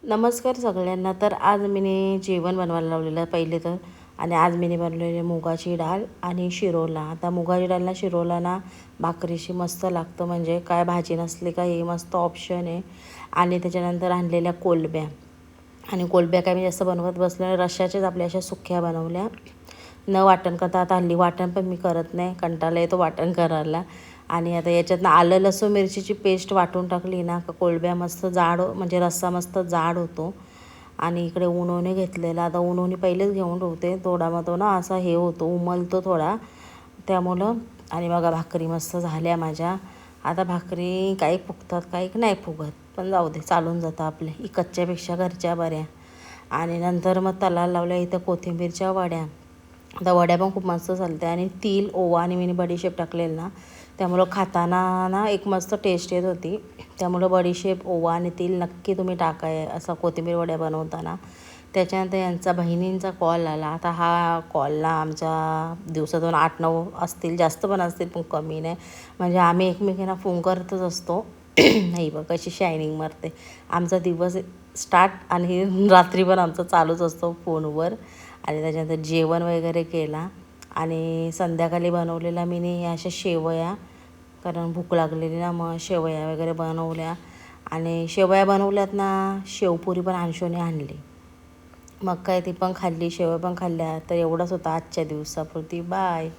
नमस्कार सगळ्यांना. तर आज मी जेवण बनवायला लावलेलं पहिले तर. आणि आज मी बनवलेली मुगाची डाळ आणि शिरोला. आता मुगाची डाळ ना शिरोला ना भाकरीशी मस्त लागतं, म्हणजे काय भाजी नसली का हे मस्त ऑप्शन आहे. आणि त्याच्यानंतर आणलेल्या कोलब्या. आणि कोलब्या काय मी जास्त बनवत बसल्या, रश्श्याच्याच आपल्या अशा सुक्या बनवल्या, न वाटण करता. आता हल्ली वाटण पण मी करत नाही, कंटाळा येतो वाटण करायला. आणि आता याच्यातनं आलं लसूण मिरचीची पेस्ट वाटून टाकली ना का कोलब्या मस्त जाड, म्हणजे रस्सा मस्त जाड होतो. आणि इकडे उन्होने घेतलेला. आता उन्होने पहिलेच घेऊन ठेवते, थोडा मग तो ना असा हे होतो, उमलतो थोडा, त्यामुळं. आणि बघा भाकरी मस्त झाल्या माझ्या. आता भाकरी काही फुगतात काही नाही फुगत, पण जाऊ दे, चालून जातं आपले, कच्च्यापेक्षा घरच्या बऱ्या. आणि नंतर मग तलाला लावल्या इथं कोथिंबीरच्या वड्या. आता वड्या पण खूप मस्त चालते. आणि तीळ, ओवा आणि मी बडीशेप टाकलेलं ना, त्यामुळं खाताना ना एक मस्त टेस्ट येत होती. त्यामुळं बडीशेप, ओवा आणि तीळ नक्की तुम्ही टाकाय असं कोथिंबीर वड्या बनवताना. त्याच्यानंतर यांचा बहिणींचा कॉल आला. आता हा कॉलला आमच्या दिवसातून 8-9 असतील, जास्त पण असतील पण कमी नाही, म्हणजे आम्ही एकमेकींना फोन करतच असतो. नाही बघ कशी शायनिंग मारते. आमचा दिवस स्टार्ट आणि रात्री पण आमचा चालूच असतो फोनवर. आणि त्याच्यानंतर जेवण वगैरे केला. आणि संध्याकाळी बनवलेला मी अशा शेवया, कारण भूक लागलेली ना, मग शेवया वगैरे बनवल्या. आणि शेवया बनवल्यात ना, शेवपुरी पण अंशूने आणली. मग काय ती पण खाल्ली, शेवया पण खाल्ल्या. तर एवढंच होतं आजच्या दिवसापुरती. बाय.